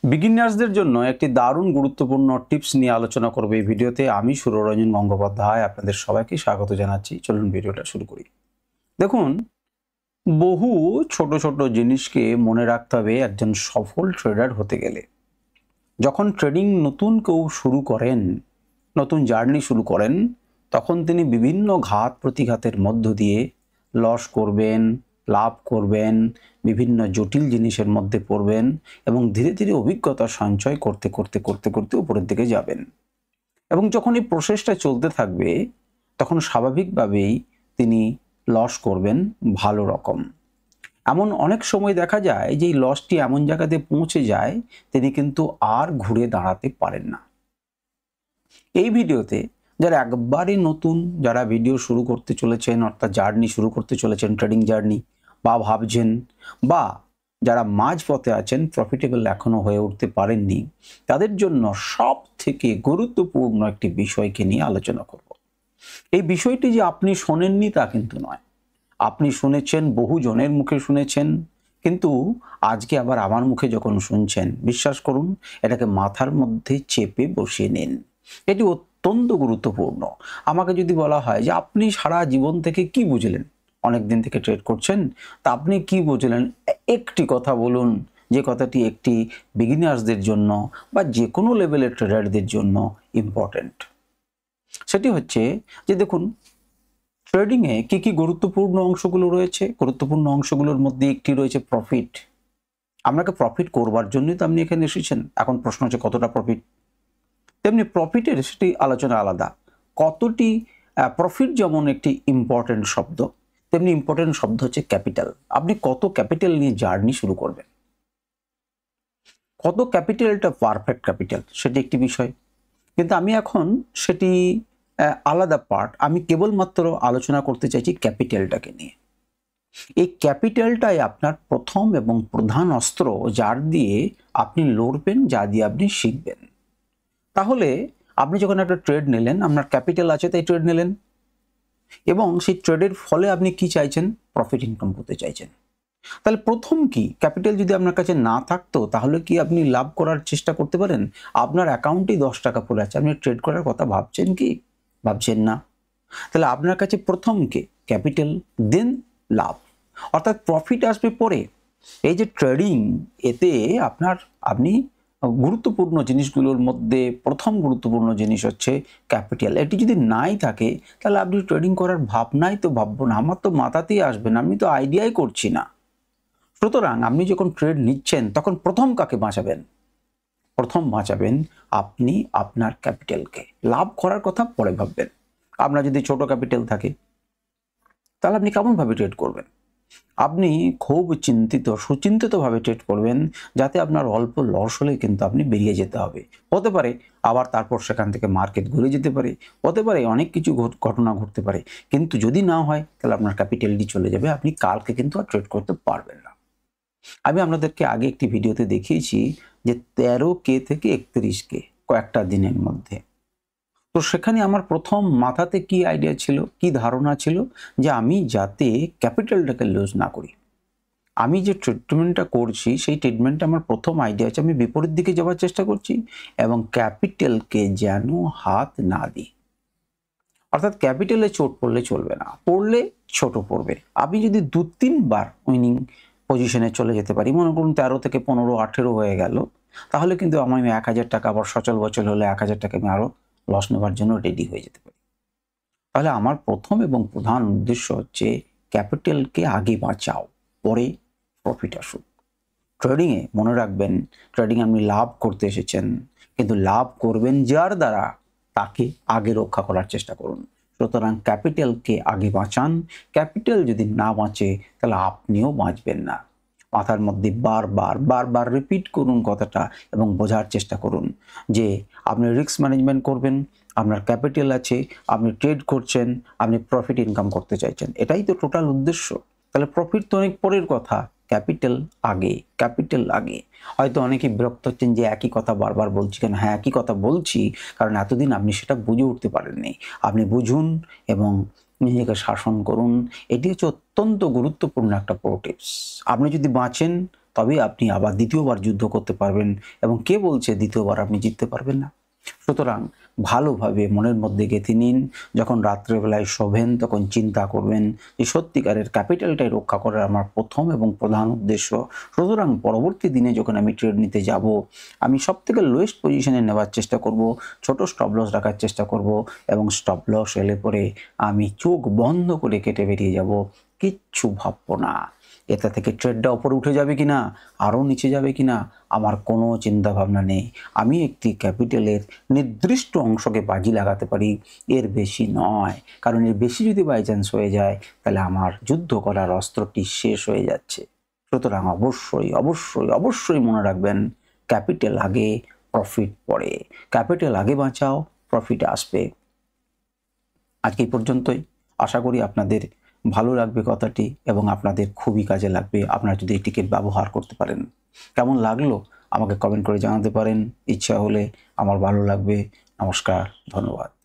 বিগিনার্সদের জন্য একটি দারুণ গুরুত্বপূর্ণ টিপস নিয়ে আলোচনা করব এই ভিডিওতে। আমি সুররঞ্জন গঙ্গোপাধ্যায় আপনাদের সবাইকে স্বাগত জানাচ্ছি। চলুন ভিডিওটা শুরু করি। দেখুন, বহু ছোট ছোট জিনিসকে মনে রাখতে হবে একজন সফল ট্রেডার হতে গেলে। যখন ট্রেডিং নতুন কেউ শুরু করেন, নতুন জার্নি শুরু করেন, তখন তিনি বিভিন্ন ঘাত প্রতিঘাতের মধ্য দিয়ে লস করবেন, লাভ করবেন, বিভিন্ন জটিল জিনিসের মধ্যে পড়বেন এবং ধীরে ধীরে অভিজ্ঞতা সঞ্চয় করতে করতে করতে করতে উপরের দিকে যাবেন। এবং যখন এই প্রসেসটা চলতে থাকবে, তখন স্বাভাবিকভাবেই তিনি লস করবেন ভালো রকম। এমন অনেক সময় দেখা যায় যে এই লসটি এমন জায়গাতে পৌঁছে যায়, তিনি কিন্তু আর ঘুরে দাঁড়াতে পারেন না। এই ভিডিওতে যারা একবারই নতুন, যারা ভিডিও শুরু করতে চলেছেন, অর্থাৎ জার্নি শুরু করতে চলেছেন, ট্রেডিং জার্নি, বা ভাবছেন, বা যারা মাঝপথে আছেন, প্রফিটেবল এখনো হয়ে উঠতে পারেননি, তাদের জন্য সব থেকে গুরুত্বপূর্ণ একটি বিষয়কে নিয়ে আলোচনা করব। এই বিষয়টি যে আপনি শোনেননি তা কিন্তু নয়, আপনি শুনেছেন, বহু জনের মুখে শুনেছেন, কিন্তু আজকে আবার আমার মুখে যখন শুনছেন, বিশ্বাস করুন এটাকে মাথার মধ্যে চেপে বসিয়ে নিন। এটি অত্যন্ত গুরুত্বপূর্ণ। আমাকে যদি বলা হয় যে আপনি সারা জীবন থেকে কি বুঝলেন, অনেক দিন থেকে ট্রেড করছেন, তা আপনি কি বুঝলেন, একটি কথা বলুন, যে কথাটি একটি বিগিনার্সদের জন্য বা যে কোনো লেভেলের ট্রেডারদের জন্য ইম্পর্টেন্ট। সেটি হচ্ছে যে দেখুন, ট্রেডিংয়ে কি কি গুরুত্বপূর্ণ অংশগুলো রয়েছে। গুরুত্বপূর্ণ অংশগুলোর মধ্যে একটি রয়েছে প্রফিট। আপনাকে প্রফিট করবার জন্যই তো আপনি এখানে এসেছেন। এখন প্রশ্ন হচ্ছে কতটা প্রফিট। তেমনি প্রফিটের সেটি আলোচনা আলাদা। কতটি প্রফিট যেমন একটি ইম্পর্টেন্ট শব্দ, তেমনি ইম্পর্টেন্ট শব্দ হচ্ছে ক্যাপিটাল। আপনি কত ক্যাপিটাল নিয়ে জার্নি শুরু করবেন, কত ক্যাপিটালটা পারফেক্ট ক্যাপিটাল, সেটি একটি বিষয়। কিন্তু আমি এখন সেটি আলাদা পার্ট, আমি কেবলমাত্র আলোচনা করতে চাইছি ক্যাপিটালটাকে নিয়ে। এই ক্যাপিটালটাই আপনার প্রথম এবং প্রধান অস্ত্র, যার দিয়ে আপনি লড়বেন, যা দিয়ে আপনি শিখবেন। তাহলে আপনি যখন একটা ট্রেড নিলেন, আপনার ক্যাপিটাল আছে তাই ট্রেড নিলেন, এবং সেই ট্রেডের ফলে আপনি কি চাইছেন, প্রফিট ইনকাম করতে চাইছেন। তাহলে প্রথম কি, ক্যাপিটাল যদি আপনার কাছে না থাকতো তাহলে কি আপনি লাভ করার চেষ্টা করতে পারেন? আপনার অ্যাকাউন্টেই 10 টাকা পড়ে আছে, আপনি ট্রেড করার কথা ভাবছেন কি? ভাবছেন না। তাহলে আপনার কাছে প্রথম কে, ক্যাপিটাল, দেন লাভ, অর্থাৎ প্রফিট আসবে পরে। এই যে ট্রেডিং, এতে আপনি গুরুত্বপূর্ণ জিনিসগুলোর মধ্যে প্রথম গুরুত্বপূর্ণ জিনিস হচ্ছে ক্যাপিটাল। এটি যদি নাই থাকে তাহলে আপনি ট্রেডিং করার ভাবনাই তো ভাববো না, আমার তো মাথাতেই আসবে না, আমি তো আইডিয়াই করছি না। সুতরাং আপনি যখন ট্রেড নিচ্ছেন তখন প্রথম কাকে বাঁচাবেন? প্রথম বাঁচাবেন আপনি আপনার ক্যাপিটালকে। লাভ করার কথা পরে ভাববেন। আপনার যদি ছোট ক্যাপিটাল থাকে তাহলে আপনি কেমনভাবে ট্রেড করবেন? আপনি খুব সুচিন্তিতভাবে ট্রেড করবেন, যাতে আপনার অল্প লস হলে কিন্তু আপনি বেরিয়ে যেতে হবে। হতে পারে আবার তারপর সেখান থেকে মার্কেট ঘুরে যেতে পারে, হতে পারে অনেক কিছু ঘটনা ঘটতে পারে, কিন্তু যদি না হয় তাহলে আপনার ক্যাপিটালটি চলে যাবে, আপনি কালকে কিন্তু আর ট্রেড করতে পারবেন না। আমি আপনাদেরকে আগে একটি ভিডিওতে দেখিয়েছি যে 13K থেকে 31K কয়েকটা দিনের মধ্যে। তো সেখানে আমার প্রথম মাথাতে কি আইডিয়া ছিল, কি ধারণা ছিল, যে আমি যাতে ক্যাপিটালটাকে লুজ না করি। আমি যে ট্রিটমেন্টটা করছি সেই ট্রিটমেন্টে আমার প্রথম আইডিয়া হচ্ছে আমি বিপরীত দিকে যাওয়ার চেষ্টা করছি এবং ক্যাপিটালকে যেন হাত না দিই। অর্থাৎ ক্যাপিটালে চোট পড়লে চলবে না, পড়লে ছোট পড়বে। আমি যদি 2-3 বার উইনিং পজিশনে চলে যেতে পারি, মনে করুন 13 থেকে 15, 18 হয়ে গেল, তাহলে কিন্তু আমি 1000 টাকা, আবার সচল বচল হলে 1000 টাকা আমি আরও লস নেওয়ার জন্য রেডি হয়ে যেতে পারি। তাহলে আমার প্রথম এবং প্রধান উদ্দেশ্য হচ্ছে ক্যাপিটালকে আগে বাঁচাও, পরে প্রফিট আসুক। ট্রেডিংয়ে মনে রাখবেন, ট্রেডিংয়ে আপনি লাভ করতে এসেছেন, কিন্তু লাভ করবেন যার দ্বারা, তাকে আগে রক্ষা করার চেষ্টা করুন। সুতরাং ক্যাপিটালকে আগে বাঁচান। ক্যাপিটাল যদি না বাঁচে তাহলে আপনিও বাঁচবেন না। মাথার মধ্যে বারবার বারবার রিপিট করুন কথাটা এবং বোঝার চেষ্টা করুন যে আপনি রিস্ক ম্যানেজমেন্ট করবেন, আপনার ক্যাপিটাল আছে, আপনি ট্রেড করছেন, আপনি প্রফিট ইনকাম করতে চাইছেন, এটাই তো টোটাল উদ্দেশ্য। তাহলে প্রফিট তো অনেক পরের কথা, ক্যাপিটাল আগে, ক্যাপিটাল আগে। হয়তো অনেকেই বিরক্ত হচ্ছেন যে একই কথা বারবার বলছি কেন। হ্যাঁ, একই কথা বলছি কারণ এতদিন আপনি সেটা বুঝে উঠতে পারেননি। আপনি বুঝুন এবং নিজেকে শাসন করুন। এটি হচ্ছে অত্যন্ত গুরুত্বপূর্ণ একটা প্রো টিপস। আপনি যদি বাঁচেন তবে আপনি আবার দ্বিতীয়বার যুদ্ধ করতে পারবেন। এবং কে বলছে দ্বিতীয়বার আপনি জিততে পারবেন না? সুতরাং ভালোভাবে মনের মধ্যে গেঁথে নিন, যখন রাত্রেবেলায় শোবেন তখন চিন্তা করবেন যে সত্যিকারের ক্যাপিটালটাই রক্ষা করার আমার প্রথম এবং প্রধান উদ্দেশ্য। সুতরাং পরবর্তী দিনে যখন আমি ট্রেড নিতে যাব, আমি সবথেকে লোয়েস্ট পজিশনে নেওয়ার চেষ্টা করব, ছোট স্টপ লস রাখার চেষ্টা করব, এবং স্টপ লস এলে পরে আমি চোখ বন্ধ করে কেটে বেরিয়ে যাব, কিচ্ছু ভাববো না। এটা থেকে ট্রেডটা উপরে উঠে যাবে কিনা, আরও নিচে যাবে কিনা, আমার কোনো চিন্তা ভাবনা নেই। আমি একটি ক্যাপিটালের নির্দিষ্ট অংশকে বাজি লাগাতে পারি, এর বেশি নয়। কারণ এর বেশি যদি বাই চান্স হয়ে যায় তাহলে আমার যুদ্ধ করার অস্ত্রটি শেষ হয়ে যাচ্ছে। সুতরাং অবশ্যই অবশ্যই অবশ্যই মনে রাখবেন, ক্যাপিটাল আগে, প্রফিট পরে। ক্যাপিটাল আগে বাঁচাও, প্রফিট আসবে। আজকে এই পর্যন্তই। আশা করি আপনাদের ভালো লাগবে কথাটি এবং আপনাদের খুবই কাজে লাগবে আপনারা যদি এটিকে ব্যবহার করতে পারেন। কেমন লাগলো আমাকে কমেন্ট করে জানাতে পারেন। ইচ্ছা হলে আমার ভালো লাগবে। নমস্কার, ধন্যবাদ।